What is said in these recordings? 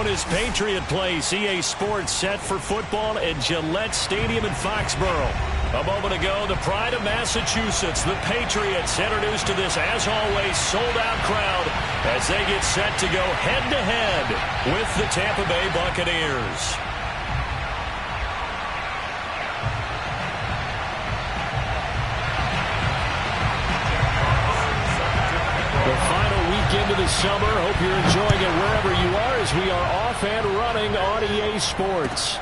known as Patriot Place. EA Sports set for football at Gillette Stadium in Foxborough. A moment ago, the pride of Massachusetts, the Patriots, introduced to this, as always, sold-out crowd as they get set to go head-to-head with the Tampa Bay Buccaneers. Into the summer. Hope you're enjoying it wherever you are as we are off and running on EA Sports.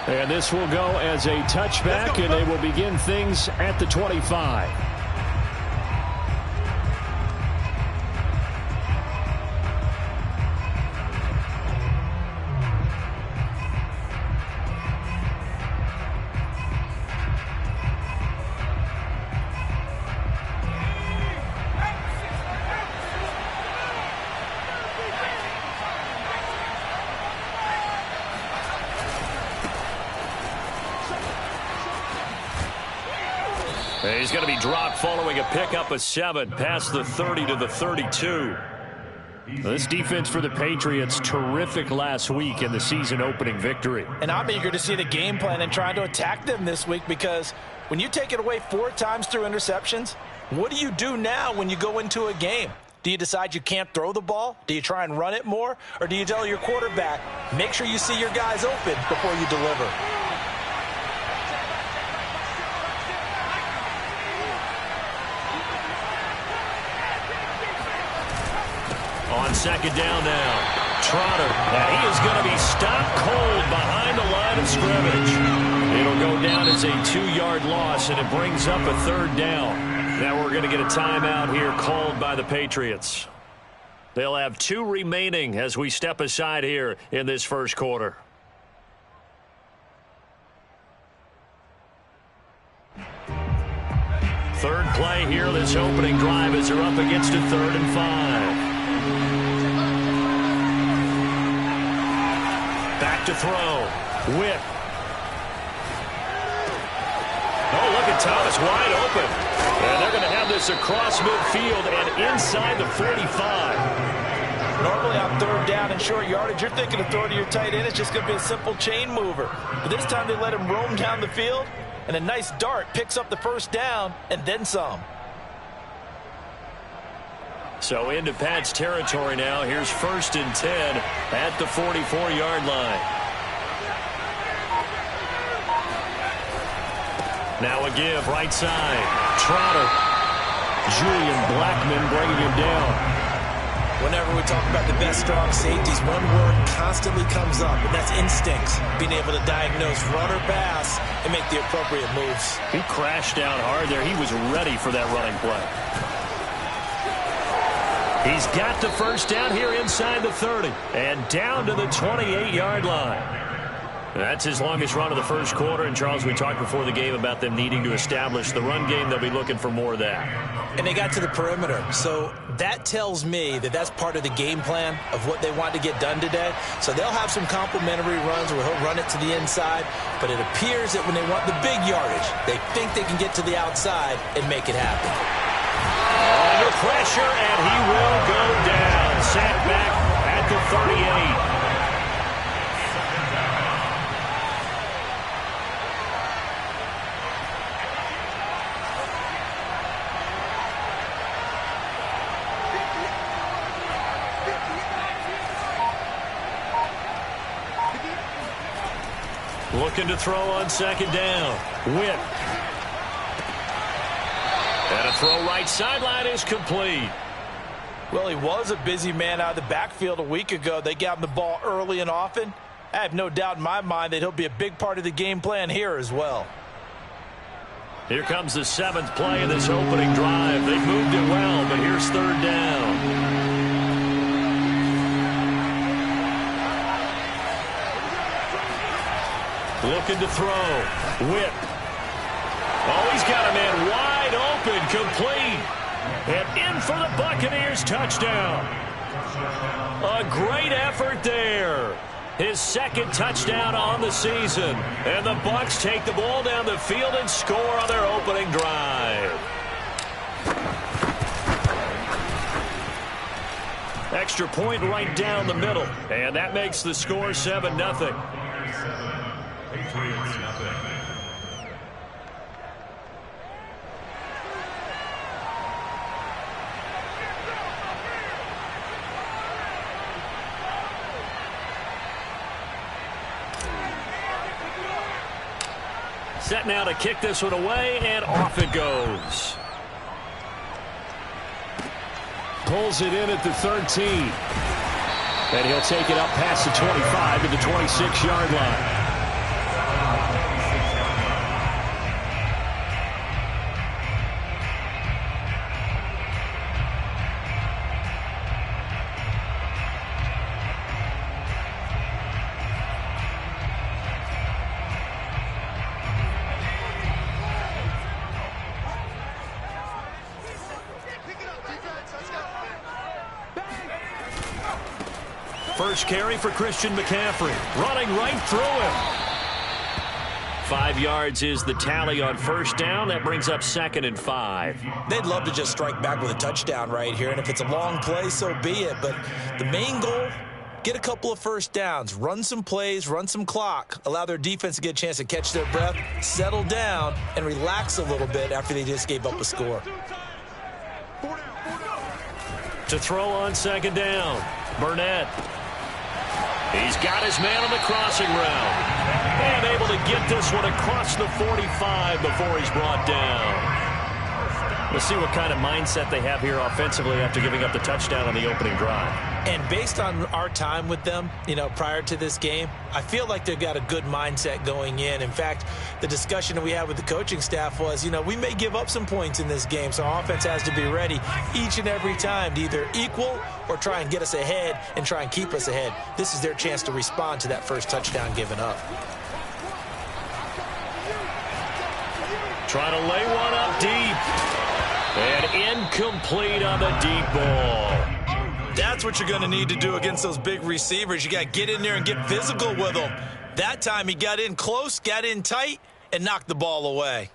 And this will go as a touchback, and they will begin things at the 25. He's going to be dropped following a pickup of 7 past the 30 to the 32. This defense for the Patriots, terrific last week in the season-opening victory. And I'm eager to see the game plan and try to attack them this week, because when you take it away 4 times through interceptions, what do you do now when you go into a game? Do you decide you can't throw the ball? Do you try and run it more? Or do you tell your quarterback, make sure you see your guys open before you deliver? On second down now, Trotter, and he is going to be stopped cold behind the line of scrimmage. It'll go down as a 2-yard loss, and it brings up a 3rd down. Now we're going to get a timeout here called by the Patriots. They'll have 2 remaining as we step aside here in this first quarter. Third play here, this opening drive, as they're up against a 3rd and 5. Back to throw. Whip. Oh, look at Thomas, wide open. And they're going to have this across midfield and inside the 45. Normally on 3rd down and short yardage, you're thinking of throwing to your tight end. It's just going to be a simple chain mover. But this time they let him roam down the field, and a nice dart picks up the 1st down and then some. So into Pat's territory now. Here's 1st and 10 at the 44-yard line. Now a give, right side. Trotter. Julian Blackmon bringing him down. Whenever we talk about the best strong safeties, one word constantly comes up, and that's instincts. Being able to diagnose run or pass and make the appropriate moves. He crashed down hard there. He was ready for that running play. He's got the 1st down here inside the 30 and down to the 28-yard line. That's his longest run of the first quarter. And, Charles, we talked before the game about them needing to establish the run game. They'll be looking for more of that. And they got to the perimeter. So that tells me that that's part of the game plan of what they want to get done today. So they'll have some complementary runs where he'll run it to the inside. But it appears that when they want the big yardage, they think they can get to the outside and make it happen. Under pressure, and he will go down. Sat back at the 38. Looking to throw on second down. Whip. And a throw right sideline is complete. Well, he was a busy man out of the backfield a week ago. They got him the ball early and often. I have no doubt in my mind that he'll be a big part of the game plan here as well. Here comes the 7th play of this opening drive. They've moved it well, but here's 3rd down. Looking to throw. Whip. Oh, he's got a man wide open, complete. And in for the Buccaneers touchdown. A great effort there. His 2nd touchdown on the season. And the Bucs take the ball down the field and score on their opening drive. extra point right down the middle. And that makes the score 7-0. Set now to kick this one away, and off it goes. Pulls it in at the 13. And he'll take it up past the 25 to the 26-yard line. First carry for Christian McCaffrey. Running right through him. 5 yards is the tally on first down. That brings up 2nd and 5. They'd love to just strike back with a touchdown right here, and if it's a long play, so be it. But the main goal, get a couple of first downs, run some plays, run some clock, allow their defense to get a chance to catch their breath, settle down, and relax a little bit after they just gave up a score. To throw on 2nd down, Burnett. He's got his man on the crossing route. And able to get this one across the 45 before he's brought down. Let's see what kind of mindset they have here offensively after giving up the touchdown on the opening drive. And based on our time with them, prior to this game, I feel like they've got a good mindset going in. In fact, the discussion that we had with the coaching staff was, we may give up some points in this game, so our offense has to be ready each and every time to either equal or try and get us ahead and try and keep us ahead. This is their chance to respond to that first touchdown given up. Trying to lay one up deep. And incomplete on the deep ball. That's what you're going to need to do against those big receivers. You got to get in there and get physical with them. That time he got in close, got in tight, and knocked the ball away.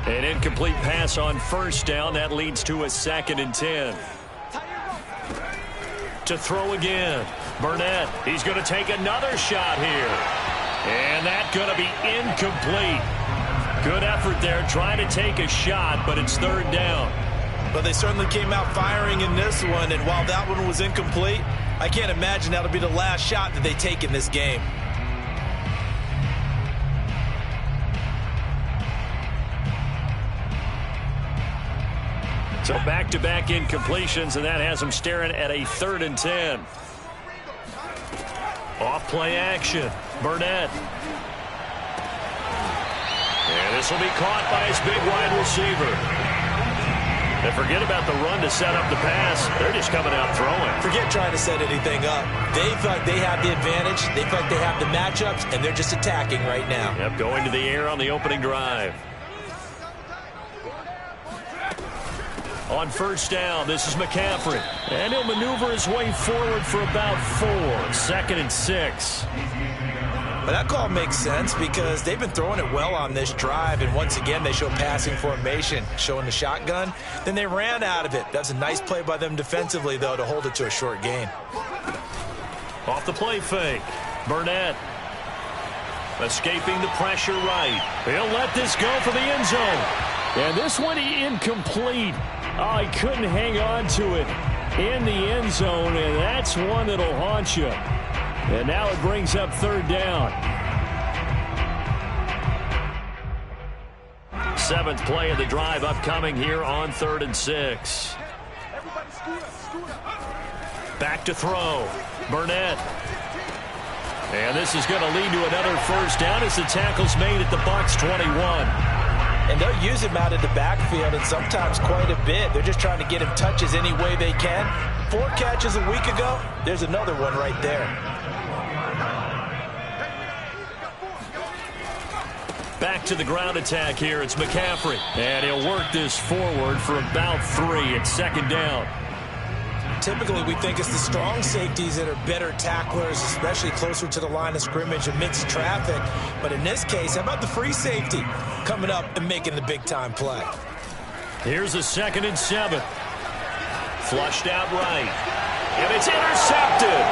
An incomplete pass on first down. That leads to a 2nd and 10. To throw again. Burnett. He's going to take another shot here. And that's going to be incomplete. Good effort there trying to take a shot, but it's 3rd down. But they certainly came out firing in this one, and while that one was incomplete, I can't imagine that'll be the last shot that they take in this game. So back-to-back incompletions, and that has them staring at a 3rd and 10. Off-play action. Burnett. And this will be caught by his big wide receiver. And forget about the run to set up the pass. They're just coming out throwing. Forget trying to set anything up. They feel like they have the advantage. They feel like they have the matchups, and they're just attacking right now. Yep, going to the air on the opening drive. On first down, this is McCaffrey. And he'll maneuver his way forward for about 4. 2nd and 6. But that call makes sense because they've been throwing it well on this drive. And once again, they show passing formation, showing the shotgun. Then they ran out of it. That's a nice play by them defensively, though, to hold it to a short gain. Off the play fake. Burnett. Escaping the pressure right. He'll let this go for the end zone. And this one incomplete. Oh, he couldn't hang on to it in the end zone, and that's one that'll haunt you. And now it brings up 3rd down. 7th play of the drive upcoming here on 3rd and 6. Back to throw. Burnett. And this is going to lead to another first down as the tackle's made at the Bucs 21. And they'll use him out of the backfield, and sometimes quite a bit. They're just trying to get him touches any way they can. 4 catches a week ago. There's another one right there. Back to the ground attack here. It's McCaffrey. And he'll work this forward for about 3 at 2nd down. typically we think it's the strong safeties that are better tacklers, especially closer to the line of scrimmage amidst traffic. But in this case, how about the free safety coming up and making the big-time play? Here's a 2nd and 7. Flushed out right. And it's intercepted.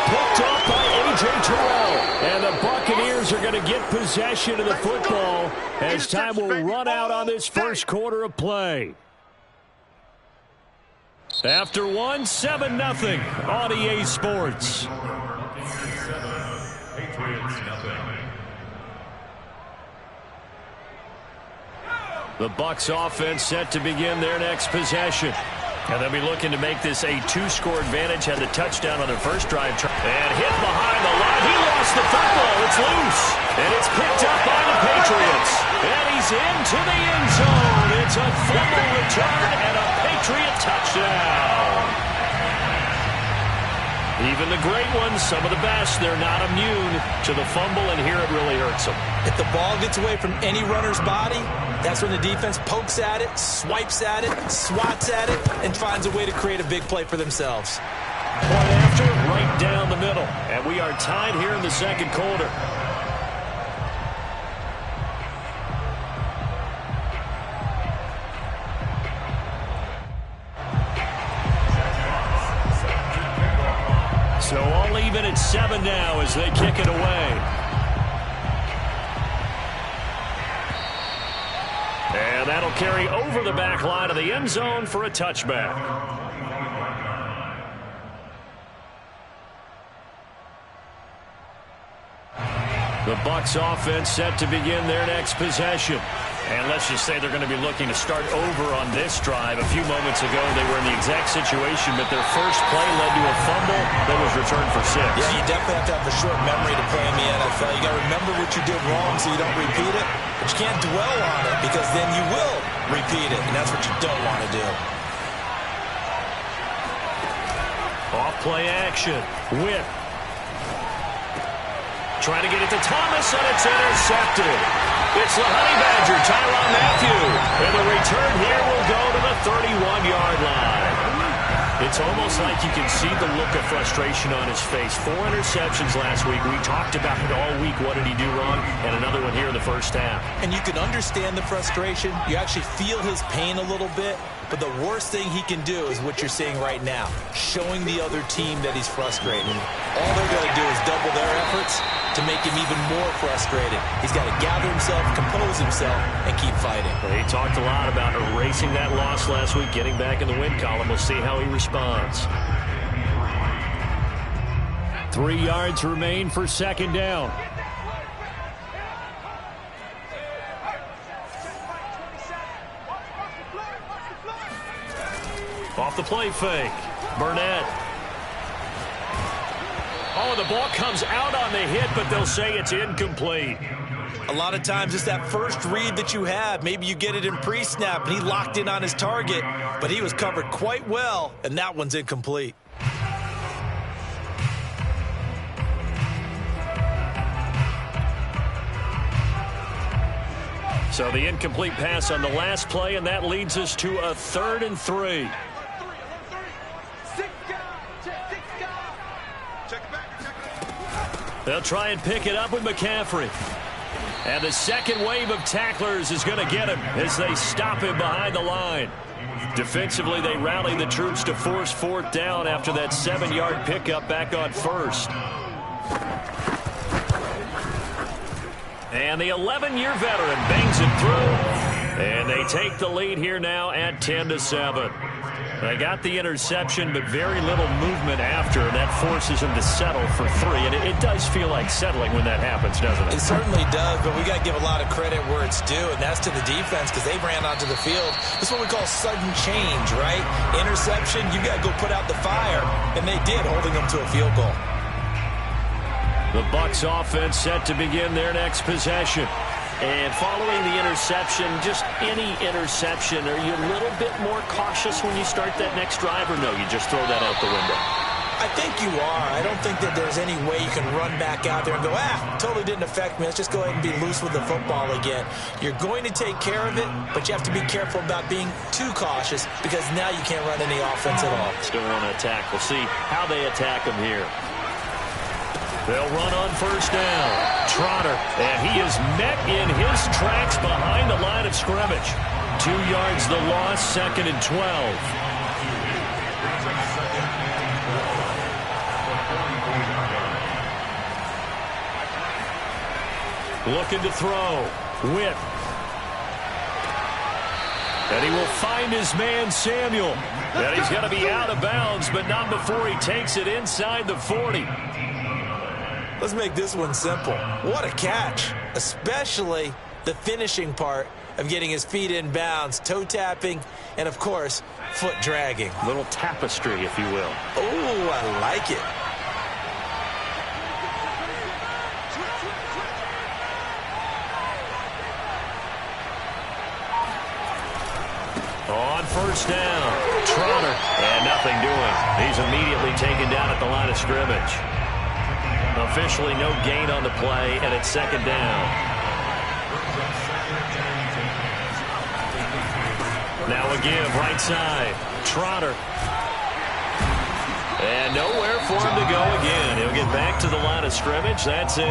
Picked up by A.J. Terrell. And the Buccaneers are going to get possession of the football as time will run out on this first quarter of play. After 7-0 on EA Sports. The Bucs offense set to begin their next possession. And they'll be looking to make this a 2-score advantage. Had the touchdown on their first drive. And hit behind the line. He lost the football. It's loose. And it's picked up by the Patriots. And he's into the end zone. It's a fumble return and a Patriot touchdown. Even the great ones, some of the best, they're not immune to the fumble, and here it really hurts them. If the ball gets away from any runner's body, that's when the defense pokes at it, swipes at it, swats at it, and finds a way to create a big play for themselves. Point after, right down the middle. And we are tied here in the second quarter. So all even at 7 now as they kick it away. And that'll carry over the back line of the end zone for a touchback. The Bucs offense set to begin their next possession. And let's just say they're going to be looking to start over on this drive. A few moments ago, they were in the exact situation, but their first play led to a fumble that was returned for 6. Yeah, you definitely have to have a short memory to play in the NFL. You got to remember what you did wrong so you don't repeat it, but you can't dwell on it because then you will repeat it, and that's what you don't want to do. Off play action. Whip. Trying to get it to Thomas, and it's intercepted. It's the Honey Badger, Tyrann Mathieu. And the return here will go to the 31-yard line. It's almost like you can see the look of frustration on his face. 4 interceptions last week. We talked about it all week. What did he do wrong? And another one here in the first half. And you can understand the frustration. You actually feel his pain a little bit. But the worst thing he can do is what you're seeing right now, showing the other team that he's frustrated. All they're going to do is double their efforts to make him even more frustrated. He's got to gather himself, compose himself, and keep fighting. Well, he talked a lot about erasing that loss last week, getting back in the win column. We'll see how he responds. 3 yards remain for second down. Off the play fake. Burnett. Oh, the ball comes out on the hit, but they'll say it's incomplete. A lot of times it's that first read that you have. Maybe you get it in pre-snap, and he locked in on his target, but he was covered quite well, and that one's incomplete. So the incomplete pass on the last play, and that leads us to a 3rd and 3. They'll try and pick it up with McCaffrey. And the second wave of tacklers is going to get him as they stop him behind the line. Defensively, they rally the troops to force 4th down after that 7-yard pickup back on 1st. And the 11-year veteran bangs it through. And they take the lead here now at 10-7. They got the interception, but very little movement after, and that forces them to settle for 3. And it does feel like settling when that happens, doesn't it? It certainly does, but we got to give a lot of credit where it's due, and that's to the defense because they ran onto the field. This is what we call sudden change, right? Interception, you got to go put out the fire, and they did, holding them to a field goal. The Bucs offense set to begin their next possession. And following the interception, just any interception, are you a little bit more cautious when you start that next drive, or no, you just throw that out the window? I think you are. I don't think that there's any way you can run back out there and go, totally didn't affect me. Let's just go ahead and be loose with the football again. You're going to take care of it, but you have to be careful about being too cautious because now you can't run any offense at all. Still want to attack. We'll see how they attack him here. They'll run on first down. Trotter, and he is met in his tracks behind the line of scrimmage. 2 yards the loss, 2nd and 12. Looking to throw. Whip. And he will find his man, Samuel. And he's going to be out of bounds, but not before he takes it inside the 40. Let's make this one simple. What a catch, especially the finishing part of getting his feet in bounds, toe tapping, and, of course, foot dragging. Little tapestry, if you will. Oh, I like it. On first down, Trotter, and nothing doing. He's immediately taken down at the line of scrimmage. Officially no gain on the play, and it's 2nd down. Now a give, right side. Trotter. And nowhere for him to go again. He'll get back to the line of scrimmage. That's it.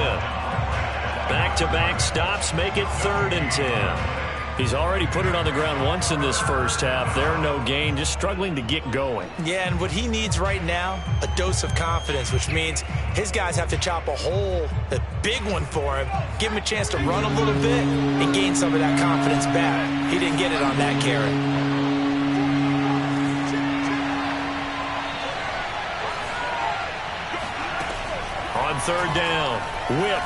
Back-to-back stops make it 3rd and 10. He's already put it on the ground once in this first half. There, no gain, just struggling to get going. Yeah, and what he needs right now, a dose of confidence, which means his guys have to chop a hole, a big one for him, give him a chance to run a little bit and gain some of that confidence back. He didn't get it on that carry. On 3rd down, Whip.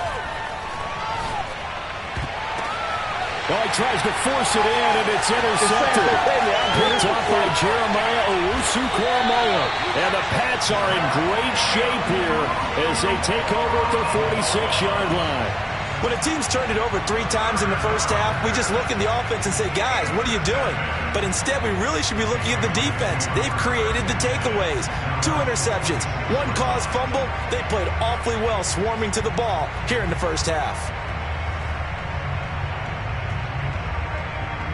Oh, he tries to force it in, and it's intercepted. Picked off by Jeremiah Owusu-Koramoah. And the Pats are in great shape here as they take over at their 46-yard line. When a team's turned it over 3 times in the first half, we just look at the offense and say, guys, what are you doing? But instead, we really should be looking at the defense. They've created the takeaways. 2 interceptions, 1 caused fumble. They played awfully well swarming to the ball here in the first half.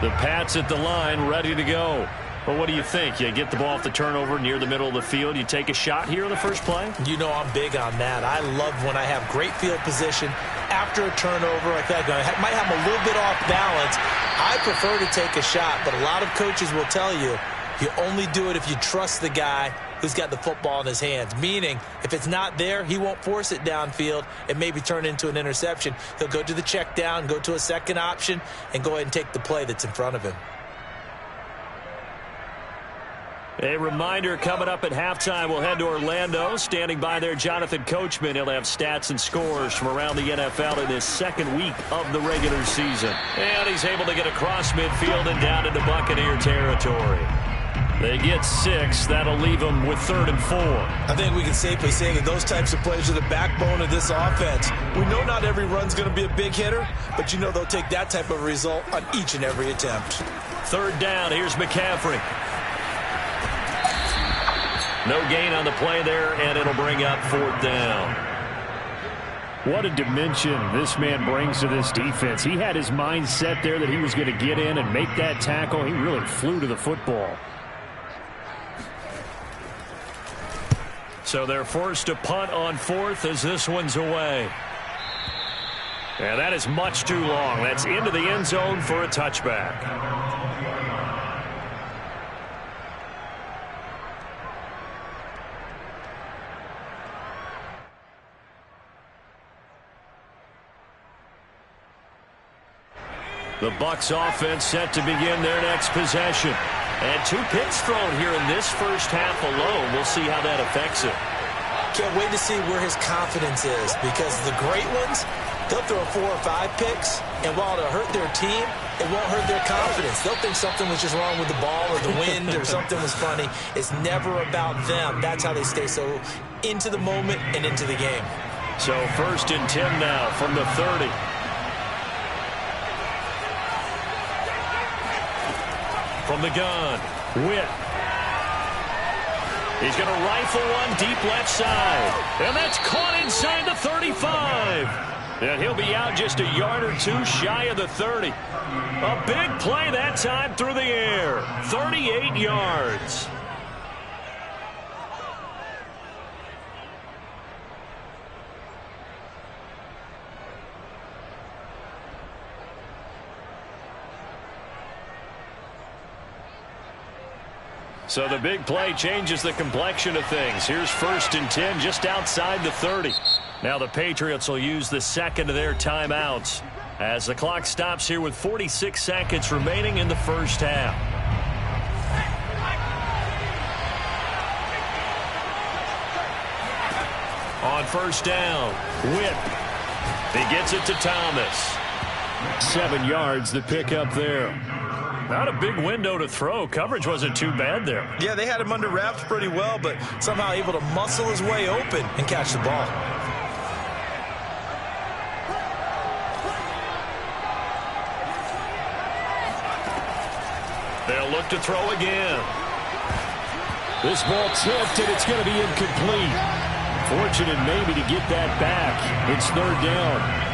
The Pats at the line, ready to go. Well, what do you think? You get the ball off the turnover near the middle of the field. You take a shot here on the first play? You know I'm big on that. I love when I have great field position after a turnover like that. I might have a little bit off balance. I prefer to take a shot, but a lot of coaches will tell you, you only do it if you trust the guy who's got the football in his hands. Meaning, if it's not there, he won't force it downfield and maybe turn into an interception. He'll go to the check down, go to a second option, and go ahead and take the play that's in front of him. A reminder coming up at halftime, we'll head to Orlando. Standing by there, Jonathan Coachman. He'll have stats and scores from around the NFL in this 2nd week of the regular season. And he's able to get across midfield and down into Buccaneer territory. They get 6. That'll leave them with 3rd and 4. I think we can safely say that those types of plays are the backbone of this offense. We know not every run's going to be a big hitter, but you know they'll take that type of result on each and every attempt. 3rd down. Here's McCaffrey. No gain on the play there, and it'll bring up 4th down. What a dimension this man brings to this defense. He had his mind set there that he was going to get in and make that tackle. He really flew to the football. So they're forced to punt on 4th as this one's away. And that is much too long. That's into the end zone for a touchback. The Bucs offense set to begin their next possession. And 2 picks thrown here in this first half alone. We'll see how that affects it. Can't wait to see where his confidence is, because the great ones, they'll throw 4 or 5 picks, and while it'll hurt their team, it won't hurt their confidence. They'll think something was just wrong with the ball or the wind or something was funny. It's never about them. That's how they stay so into the moment and into the game. So 1st and 10 now from the 30. From the gun, Witt. He's going to rifle one deep left side. And that's caught inside the 35. And he'll be out just a yard or two shy of the 30. A big play that time through the air. 38 yards. So the big play changes the complexion of things. Here's 1st and 10 just outside the 30. Now the Patriots will use the second of their timeouts as the clock stops here with 46 seconds remaining in the first half. On 1st down, Witt. He gets it to Thomas. 7 yards the pick up there. Not a big window to throw. Coverage wasn't too bad there. Yeah, they had him under wraps pretty well, but somehow able to muscle his way open and catch the ball. They'll look to throw again. This ball tipped, and it's going to be incomplete. Fortunate maybe to get that back. It's 3rd down.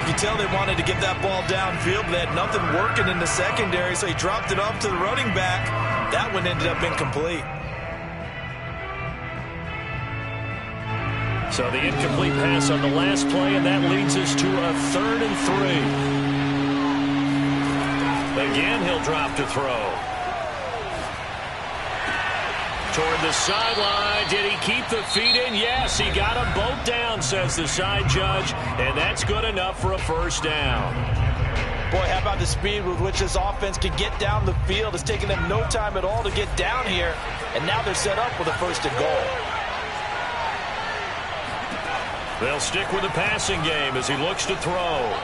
You tell they wanted to get that ball downfield. They had nothing working in the secondary, so he dropped it off to the running back. That one ended up incomplete. So the incomplete pass on the last play, and that leads us to a 3rd and 3. Again, he'll drop to throw. Toward the sideline. Did he keep the feet in? Yes, he got them both down, says the side judge, and that's good enough for a 1st down. Boy, how about the speed with which this offense can get down the field? It's taken them no time at all to get down here, and now they're set up with a 1st and goal. They'll stick with the passing game as he looks to throw.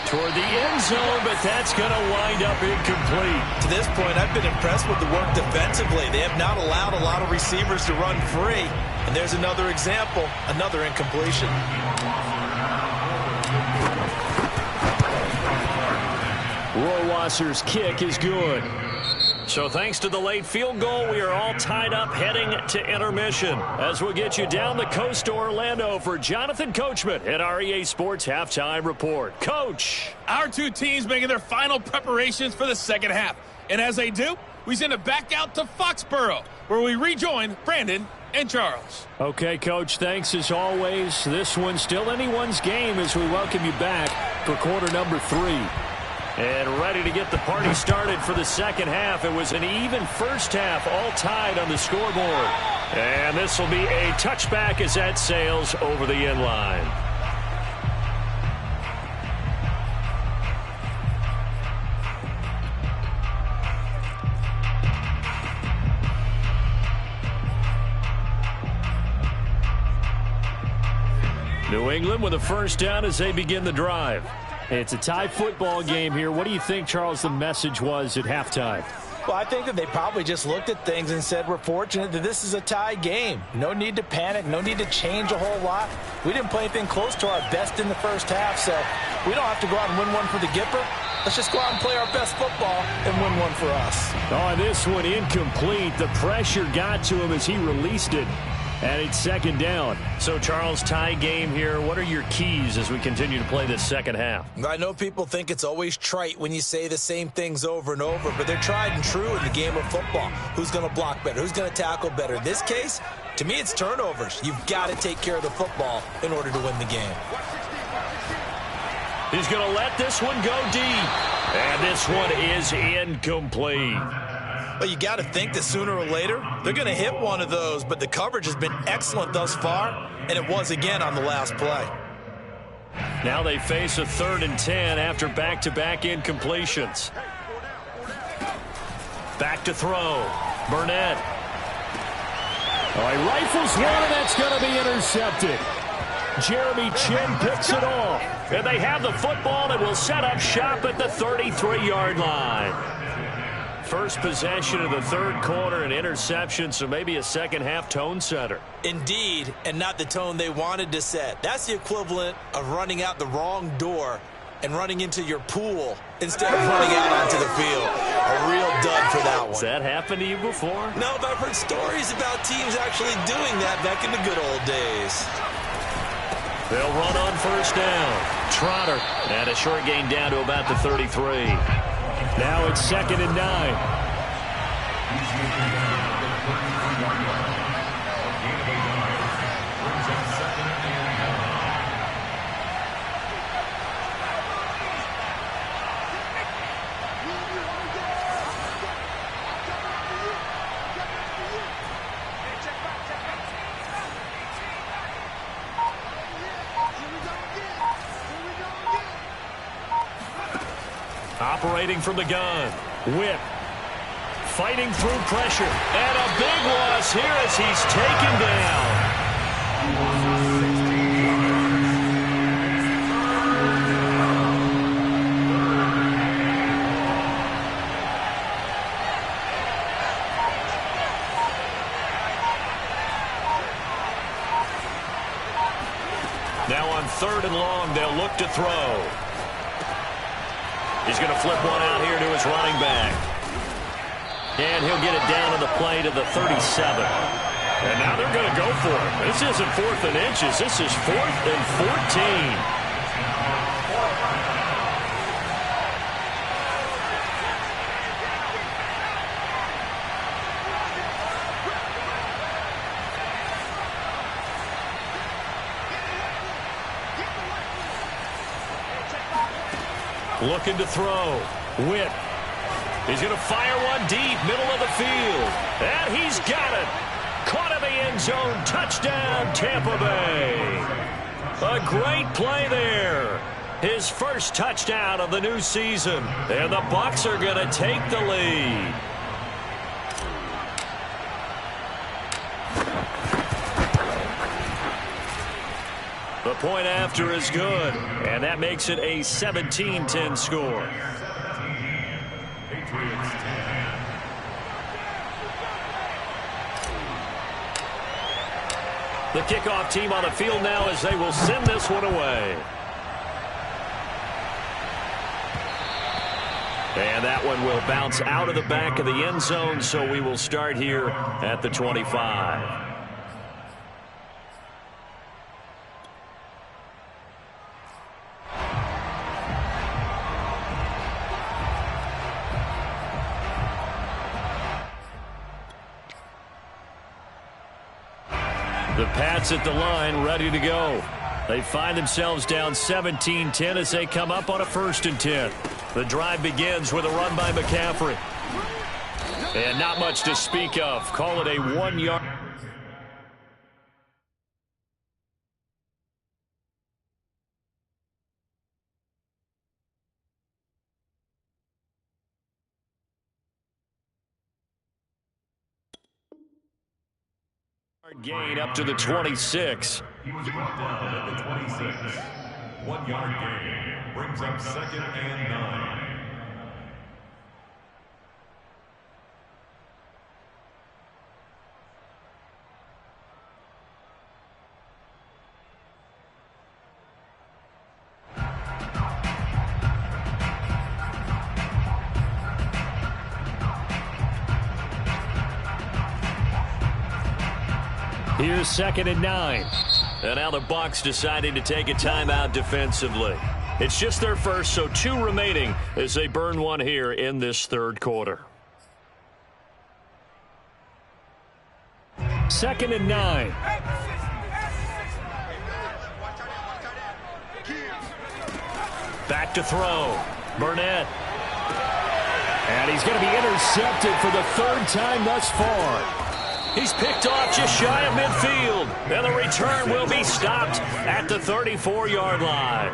Toward the end zone, but that's going to wind up incomplete. To this point, I've been impressed with the work defensively. They have not allowed a lot of receivers to run free. And there's another example, another incompletion. Rohrwasser's kick is good. So thanks to the late field goal, we are all tied up heading to intermission. As we'll get you down the coast to Orlando for Jonathan Coachman at our EA Sports Halftime Report. Coach! Our two teams making their final preparations for the second half. And as they do, we send it back out to Foxborough, where we rejoin Brandon and Charles. Okay, Coach, thanks as always. This one's still anyone's game as we welcome you back for quarter number 3. And ready to get the party started for the second half. It was an even first half, all tied on the scoreboard. And this will be a touchback as that sails over the end line. New England with a 1st down as they begin the drive. It's a tie football game here. What do you think, Charles, the message was at halftime? Well, I think that they probably just looked at things and said, we're fortunate that this is a tie game. No need to panic. No need to change a whole lot. We didn't play anything close to our best in the first half, so we don't have to go out and win one for the Gipper. Let's just go out and play our best football and win one for us. Oh, this one incomplete. The pressure got to him as he released it. And it's 2nd down. So, Charles, tie game here. What are your keys as we continue to play this second half? I know people think it's always trite when you say the same things over and over, but they're tried and true in the game of football. Who's going to block better? Who's going to tackle better? In this case, to me, it's turnovers. You've got to take care of the football in order to win the game. He's going to let this one go deep. And this one is incomplete. Well, you got to think that sooner or later, they're going to hit one of those, but the coverage has been excellent thus far, and it was again on the last play. Now they face a 3rd and 10 after back-to-back incompletions. Back to throw. Burnett. Oh, he rifles one, and that's going to be intercepted. Jeremy Chin picks it off. And they have the football and will set up shop at the 33-yard line. First possession of the 3rd quarter, an interception, so maybe a second half tone setter. Indeed, and not the tone they wanted to set. That's the equivalent of running out the wrong door and running into your pool instead of running out onto the field. A real dud for that one. Has that happened to you before? No, but I've heard stories about teams actually doing that back in the good old days. They'll run on first down. Trotter, and a short gain down to about the 33. Now it's 2nd and 9. Operating from the gun. Whip. Fighting through pressure. And a big loss here as he's taken down. Now on 3rd and long, they'll look to throw. He's going to flip one out here to his running back. And he'll get it down on the play to the 37. And now they're going to go for it. This isn't 4th and inches. This is 4th and 14. Looking to throw. Whip. He's going to fire one deep, middle of the field. And he's got it. Caught in the end zone. Touchdown, Tampa Bay. A great play there. His first touchdown of the new season. And the Bucs are going to take the lead. The point after is good, and that makes it a 17-10 score. The kickoff team on the field now as they will send this one away. And that one will bounce out of the back of the end zone, so we will start here at the 25. The Pats at the line, ready to go. They find themselves down 17-10 as they come up on a 1st and 10. The drive begins with a run by McCaffrey. And not much to speak of. Call it a 1-yard. Gain up to the 26. He was brought down at the 26. 1-yard gain brings up 2nd and 9. Here's 2nd and 9. And now the Bucs deciding to take a timeout defensively. It's just their first, so 2 remaining as they burn one here in this 3rd quarter. 2nd and 9. Back to throw. Burnett. And he's going to be intercepted for the 3rd time thus far. He's picked off just shy of midfield. And the return will be stopped at the 34-yard line.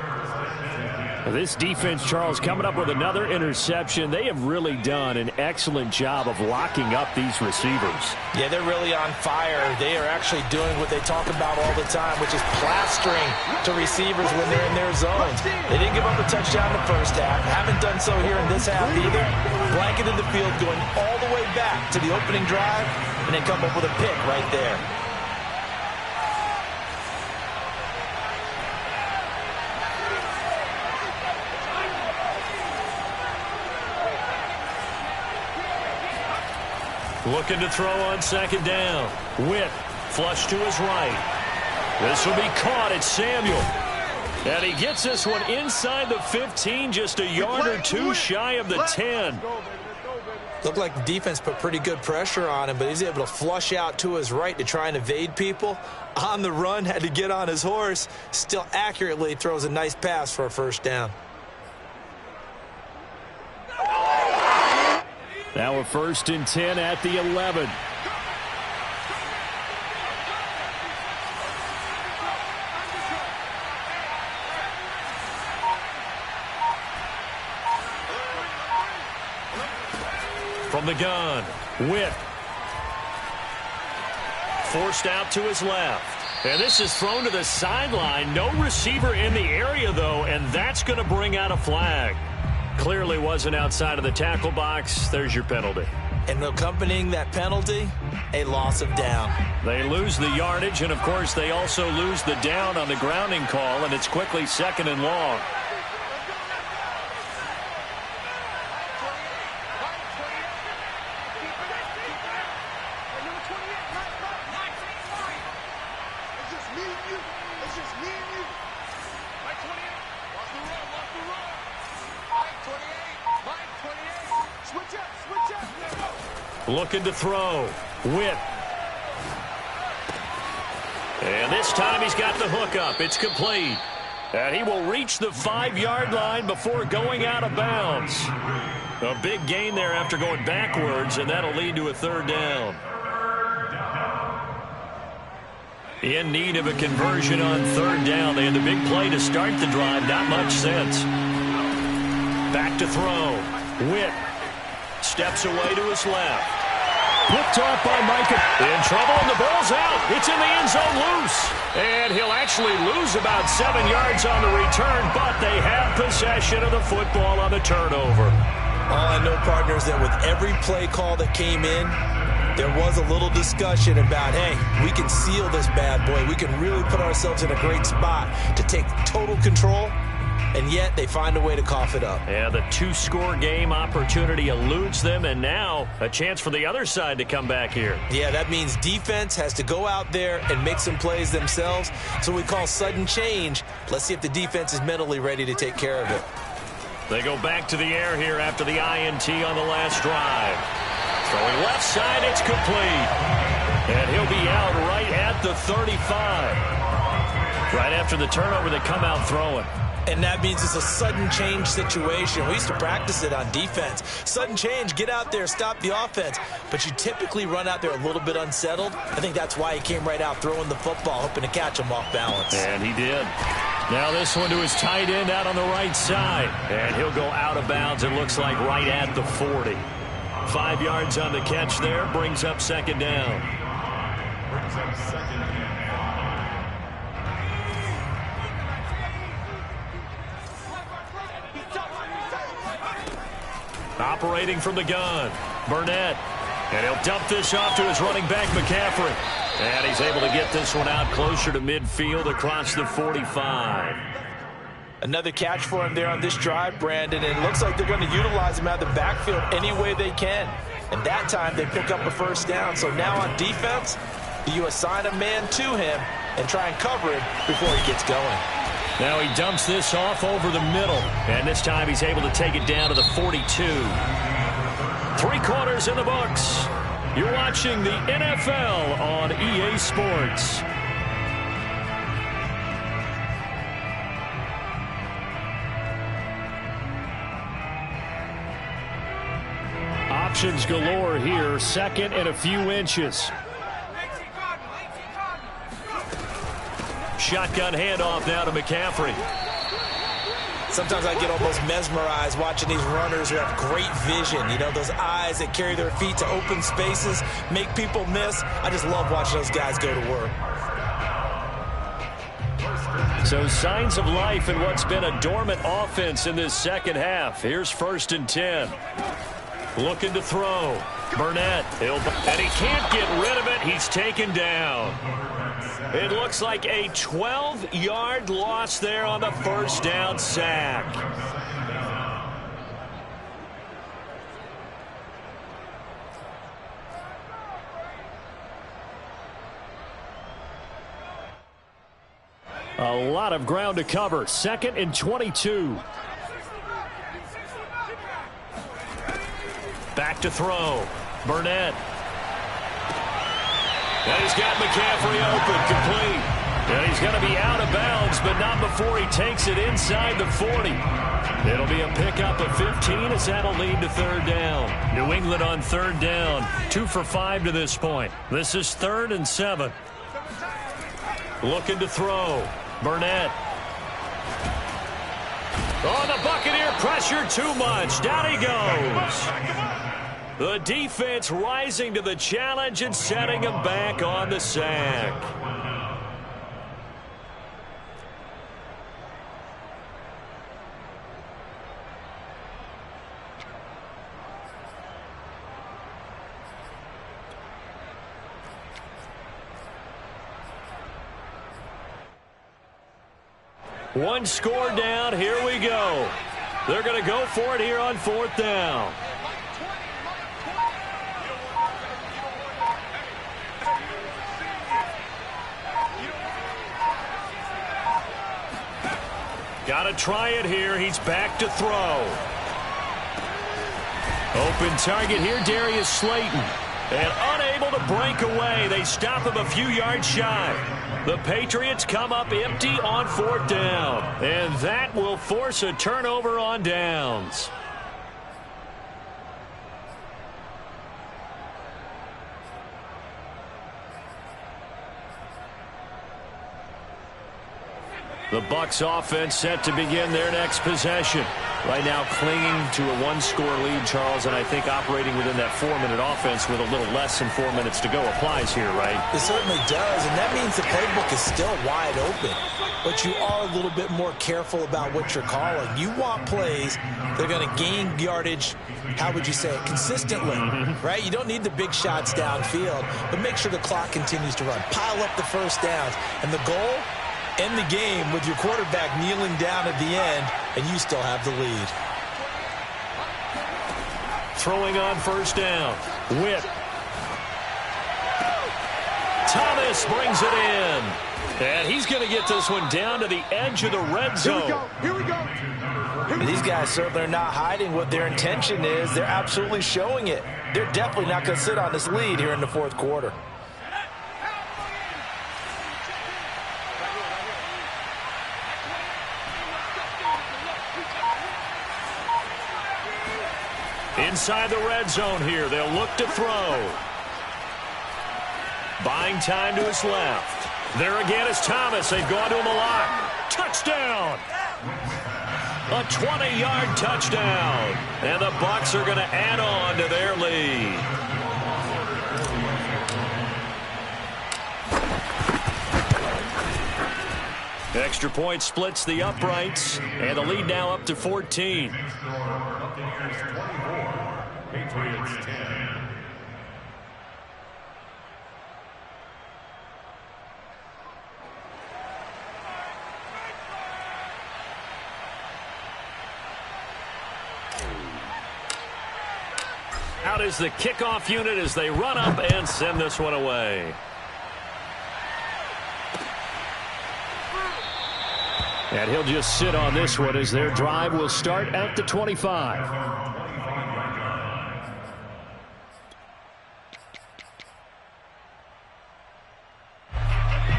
This defense, Charles, coming up with another interception. They have really done an excellent job of locking up these receivers. Yeah, they're really on fire. They are actually doing what they talk about all the time, which is plastering to receivers when they're in their zones. They didn't give up a touchdown in the first half. Haven't done so here in this half either. Blanketed the field, going all the way back to the opening drive, and they come up with a pick right there. Looking to throw on second down. Witt, flush to his right. This will be caught at Samuel. And he gets this one inside the 15, just a yard or two shy of the 10. Looked like the defense put pretty good pressure on him, but he's able to flush out to his right to try and evade people. On the run, had to get on his horse. Still accurately throws a nice pass for a first down. Now a 1st and 10 at the 11. From the gun, Witt. Forced out to his left. And this is thrown to the sideline. No receiver in the area, though, and that's going to bring out a flag. Clearly wasn't outside of the tackle box. There's your penalty. And accompanying that penalty, a loss of down. They lose the yardage, and, of course, they also lose the down on the grounding call, and it's quickly 2nd and long. Looking to throw. Witt. And this time he's got the hook up. It's complete. And he will reach the 5-yard line before going out of bounds. A big gain there after going backwards, and that'll lead to a 3rd down. In need of a conversion on 3rd down. They had the big play to start the drive. Not much sense. Back to throw. Witt steps away to his left. Picked off by Micah. In trouble, and the ball's out. It's in the end zone loose. And he'll actually lose about 7 yards on the return, but they have possession of the football on the turnover. All I know, partners, that with every play call that came in, there was a little discussion about, hey, we can seal this bad boy. We can really put ourselves in a great spot to take total control. And yet they find a way to cough it up. Yeah, the 2-score game opportunity eludes them, and now a chance for the other side to come back here. Yeah, that means defense has to go out there and make some plays themselves. So we call sudden change. Let's see if the defense is mentally ready to take care of it. They go back to the air here after the INT on the last drive. Throwing left side, it's complete. And he'll be out right at the 35. Right after the turnover, they come out throwing. And that means it's a sudden change situation. We used to practice it on defense. Sudden change, get out there, stop the offense. But you typically run out there a little bit unsettled. I think that's why he came right out throwing the football, hoping to catch him off balance. And he did. Now this one to his tight end out on the right side. And he'll go out of bounds, it looks like, right at the 40. 5 yards on the catch there, brings up 2nd down. Brings up 2nd and 5. Operating from the gun, Burnett. And he'll dump this off to his running back, McCaffrey. And he's able to get this one out closer to midfield across the 45. Another catch for him there on this drive, Brandon. And it looks like they're going to utilize him out of the backfield any way they can. And that time they pick up a 1st down. So now on defense, you assign a man to him and try and cover him before he gets going. Now he dumps this off over the middle. And this time he's able to take it down to the 42. 3 quarters in the books. You're watching the NFL on EA Sports. Options galore here. 2nd and a few inches. Shotgun handoff now to McCaffrey. Sometimes I get almost mesmerized watching these runners who have great vision. You know, those eyes that carry their feet to open spaces, make people miss. I just love watching those guys go to work. So signs of life in what's been a dormant offense in this 2nd half. Here's 1st and 10. Looking to throw. Burnett. And he can't get rid of it. He's taken down. It looks like a 12-yard loss there on the 1st down sack. A lot of ground to cover. 2nd and 22. Back to throw. Burnett. And he's got McCaffrey open, complete. And he's going to be out of bounds, but not before he takes it inside the 40. It'll be a pickup of 15 as that'll lead to 3rd down. New England on 3rd down. 2 for 5 to this point. This is 3rd and 7. Looking to throw. Burnett. Oh, the Buccaneer pressure too much. Down he goes. The defense rising to the challenge and setting him back on the sack. One score down. Here we go. They're going to go for it here on 4th down. Got to try it here. He's back to throw. Open target here, Darius Slayton. And unable to break away. They stop him a few yards shy. The Patriots come up empty on 4th down. And that will force a turnover on downs. The Bucs offense set to begin their next possession. Right now clinging to a 1-score lead, Charles, and I think operating within that 4-minute offense with a little less than 4 minutes to go applies here, right? It certainly does, and that means the playbook is still wide open. But you are a little bit more careful about what you're calling. You want plays that are going to gain yardage, how would you say it, consistently, right? You don't need the big shots downfield, but make sure the clock continues to run. Pile up the first downs, and the goal, end the game with your quarterback kneeling down at the end, and you still have the lead. Throwing on 1st down. Whip. Thomas brings it in. And he's going to get this one down to the edge of the red zone. Here we go. These guys certainly are not hiding what their intention is. They're absolutely showing it. They're definitely not going to sit on this lead here in the 4th quarter. Inside the red zone here. They'll look to throw. Buying time to his left. There again is Thomas. They've gone to him a lot. Touchdown! A 20-yard touchdown. And the Bucs are going to add on to their lead. Extra point splits the uprights. And the lead now up to 14. Patriots 10. Out is the kickoff unit as they run up and send this one away. And he'll just sit on this one as their drive will start at the 25.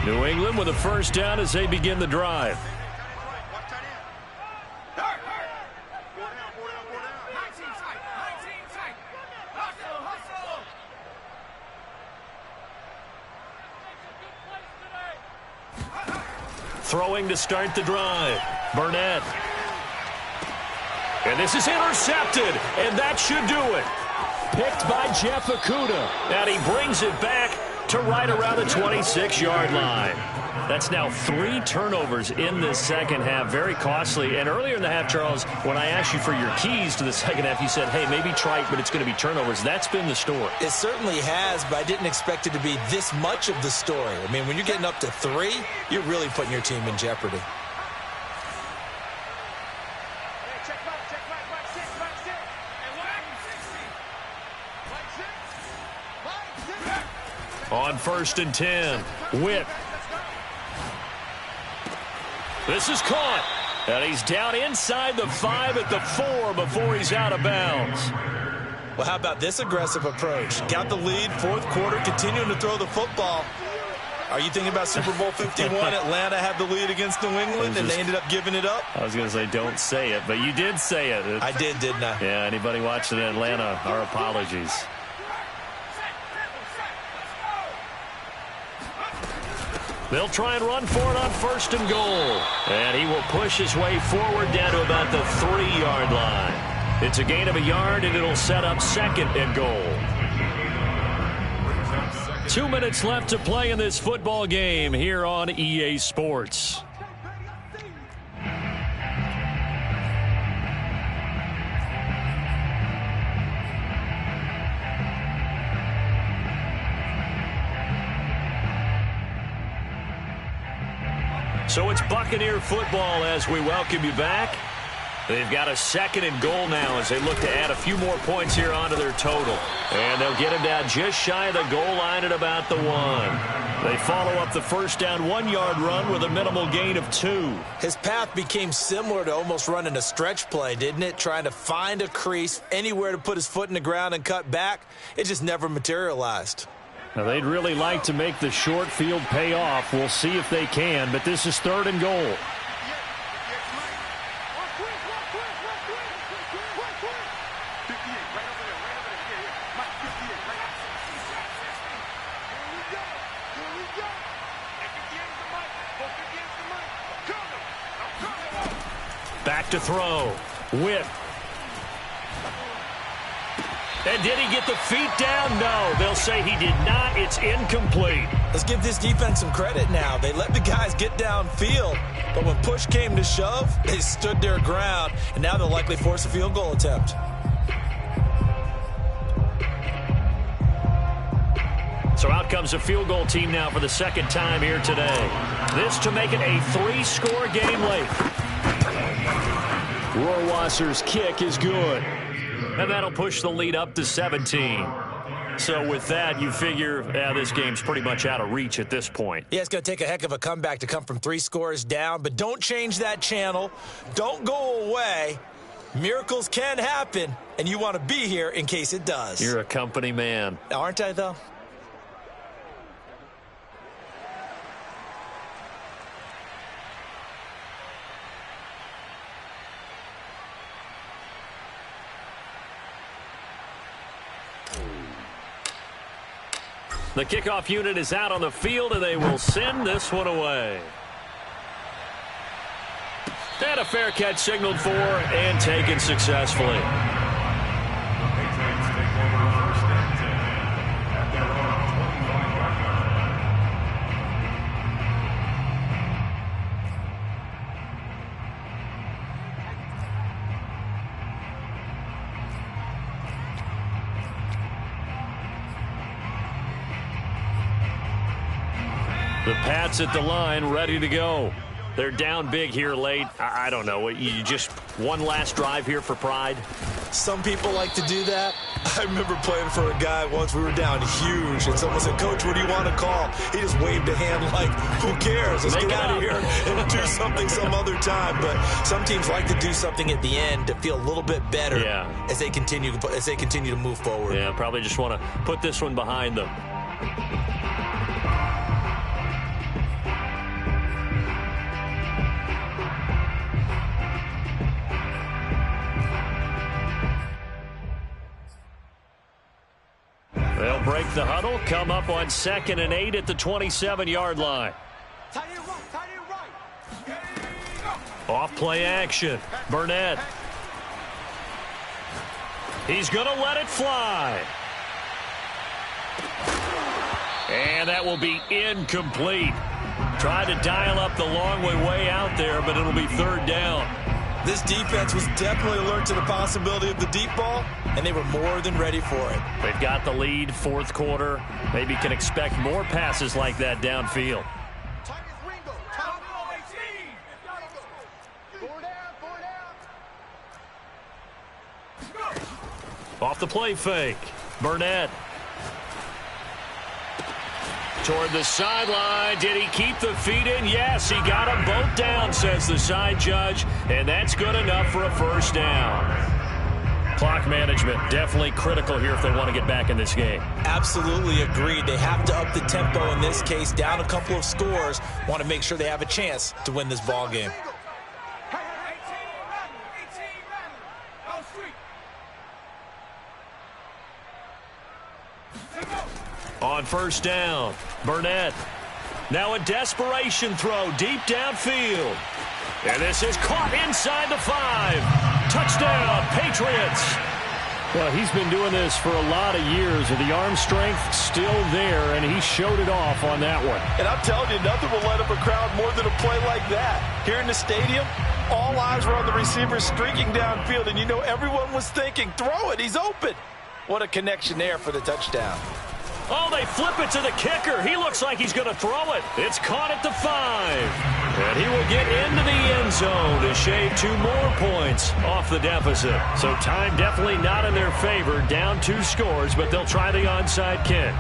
New England with a 1st down as they begin the drive. Throwing to start the drive. Burnett. And this is intercepted, and that should do it. Picked by Jeff Okudah. And he brings it back to right around the 26-yard line. That's now 3 turnovers in this second half. Very costly. And earlier in the half, Charles, when I asked you for your keys to the second half, you said, hey, maybe try it, but it's going to be turnovers. That's been the story. It certainly has, but I didn't expect it to be this much of the story. I mean, when you're getting up to 3, you're really putting your team in jeopardy. On 1st and 10, Whip. This is caught. And he's down inside the 5 at the 4 before he's out of bounds. Well, how about this aggressive approach? Got the lead, fourth quarter, continuing to throw the football. Are you thinking about Super Bowl 51? Atlanta had the lead against New England, and they ended up giving it up? I was going to say don't say it, but you did say it. I did, didn't I? Yeah, anybody watching Atlanta, our apologies. They'll try and run for it on 1st and goal. And he will push his way forward down to about the 3-yard line. It's a gain of a yard, and it'll set up 2nd and goal. 2 minutes left to play in this football game here on EA Sports. So it's Buccaneer football as we welcome you back. They've got a 2nd and goal now as they look to add a few more points here onto their total. And they'll get him down just shy of the goal line at about the 1. They follow up the first down 1-yard run with a minimal gain of 2. His path became similar to almost running a stretch play, didn't it? Trying to find a crease, anywhere to put his foot in the ground and cut back. It just never materialized. Now, they'd really like to make the short field pay off. We'll see if they can, but this is 3rd and goal. Back to throw. Whip. And did he get the feet down? No, they'll say he did not. It's incomplete. Let's give this defense some credit now. They let the guys get downfield, but when push came to shove, they stood their ground, and now they'll likely force a field goal attempt. So out comes a field goal team now for the 2nd time here today. This to make it a 3-score game late. Rohrwasser's kick is good. And that'll push the lead up to 17. So with that, you figure this game's pretty much out of reach at this point. Yeah, it's going to take a heck of a comeback to come from 3 scores down, but don't change that channel. Don't go away. Miracles can happen, and you want to be here in case it does. You're a company man. Aren't I, though? The kickoff unit is out on the field, and they will send this one away. And a fair catch signaled for and taken successfully. The Pats at the line, ready to go. They're down big here late. I don't know. You just one last drive here for pride? Some people like to do that. I remember playing for a guy once. We were down huge, and someone said, "Coach, what do you want to call?" He just waved a hand like, "Who cares? Let's get out of here and do something some other time." But some teams like to do something at the end to feel a little bit better as they continue to move forward. Yeah, probably just want to put this one behind them. They'll break the huddle, come up on 2nd and 8 at the 27-yard line. Off play action. Burnett. He's going to let it fly. And that will be incomplete. Tried to dial up the long way out there, but it'll be 3rd down. This defense was definitely alert to the possibility of the deep ball, and they were more than ready for it. They've got the lead, 4th quarter. Maybe can expect more passes like that downfield. Off the play fake. Burnett. Toward the sideline. Did he keep the feet in? Yes, he got them both down, says the side judge. And that's good enough for a first down. Clock management definitely critical here if they want to get back in this game. Absolutely agreed. They have to up the tempo in this case, down a couple of scores. Want to make sure they have a chance to win this ball game. On first down, Burnett. Now a desperation throw deep downfield. And this is caught inside the 5. Touchdown, Patriots. Well, he's been doing this for a lot of years, and the arm strength still there, and he showed it off on that one. And I'm telling you, nothing will light up a crowd more than a play like that. Here in the stadium, all eyes were on the receiver streaking downfield, and you know everyone was thinking, throw it, he's open. What a connection there for the touchdown. Oh, they flip it to the kicker. He looks like he's going to throw it. It's caught at the 5. And he will get into the end zone to shave 2 more points off the deficit. So time definitely not in their favor. Down 2 scores, but they'll try the onside kick.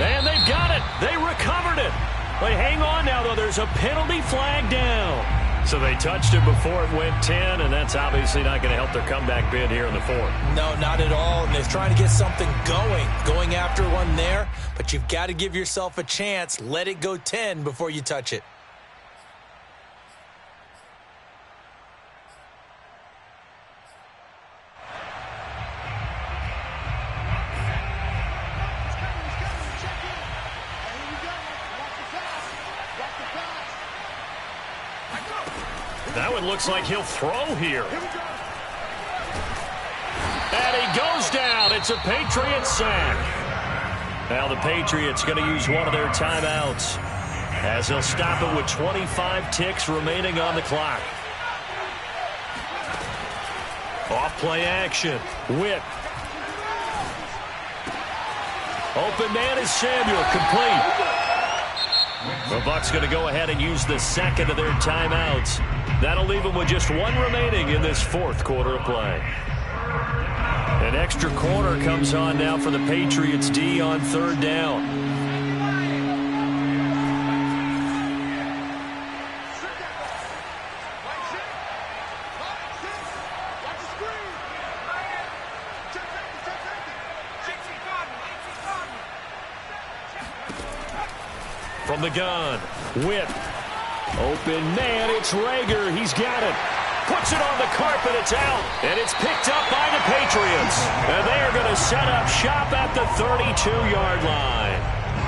And they've got it. They recovered it. They hang on now, though. There's a penalty flag down. So they touched it before it went 10, and that's obviously not going to help their comeback bid here in the 4th. No, not at all. And they're trying to get something going after one there. But you've got to give yourself a chance. Let it go 10 before you touch it. That one looks like he'll throw here. And he goes down. It's a Patriots sack. Now the Patriots going to use one of their timeouts as they'll stop it with 25 ticks remaining on the clock. Off play action. Whip. Open man is Samuel. Complete. The Bucs going to go ahead and use the second of their timeouts. That'll leave them with just 1 remaining in this 4th quarter of play. An extra corner comes on now for the Patriots D on 3rd down. From the gun, Whip. Open man, it's Rager. He's got it. Puts it on the carpet, it's out. And it's picked up by the Patriots. And they are going to set up shop at the 32-yard line.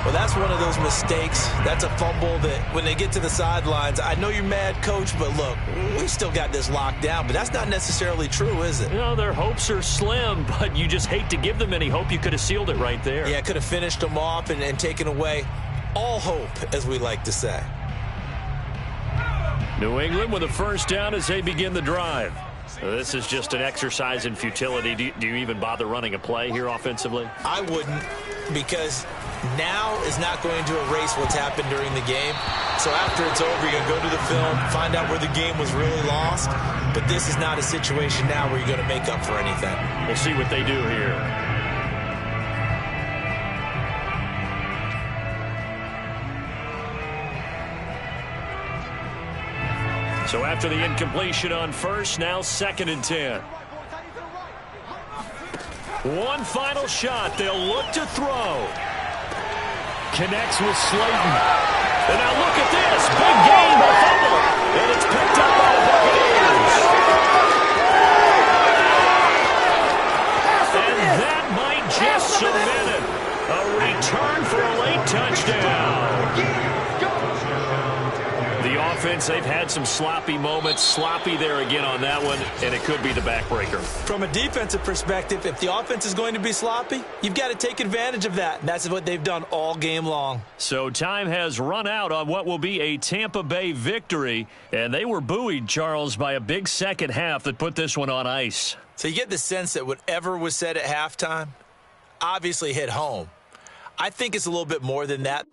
Well, that's one of those mistakes. That's a fumble that when they get to the sidelines, I know you're mad, Coach, but look, we still got this locked down. But that's not necessarily true, is it? You know, their hopes are slim, but you just hate to give them any hope. You could have sealed it right there. Yeah, could have finished them off and taken away all hope, as we like to say. New England with a first down as they begin the drive. This is just an exercise in futility. Do you even bother running a play here offensively? I wouldn't, because now is not going to erase what's happened during the game. So after it's over, you're going to go to the film, find out where the game was really lost. But this is not a situation now where you're going to make up for anything. We'll see what they do here. So after the incompletion on first, now 2nd and 10. One final shot. They'll look to throw. Connects with Slayton. And now look at this. Big gain by fumble. And it's picked up by the Buccaneers. And that might just cement it. A return for a late touchdown. The offense, they've had some sloppy moments. Sloppy there again on that one, and it could be the backbreaker. From a defensive perspective, if the offense is going to be sloppy, you've got to take advantage of that. And that's what they've done all game long. So time has run out on what will be a Tampa Bay victory. And they were buoyed, Charles, by a big second half that put this one on ice. So you get the sense that whatever was said at halftime obviously hit home. I think it's a little bit more than that.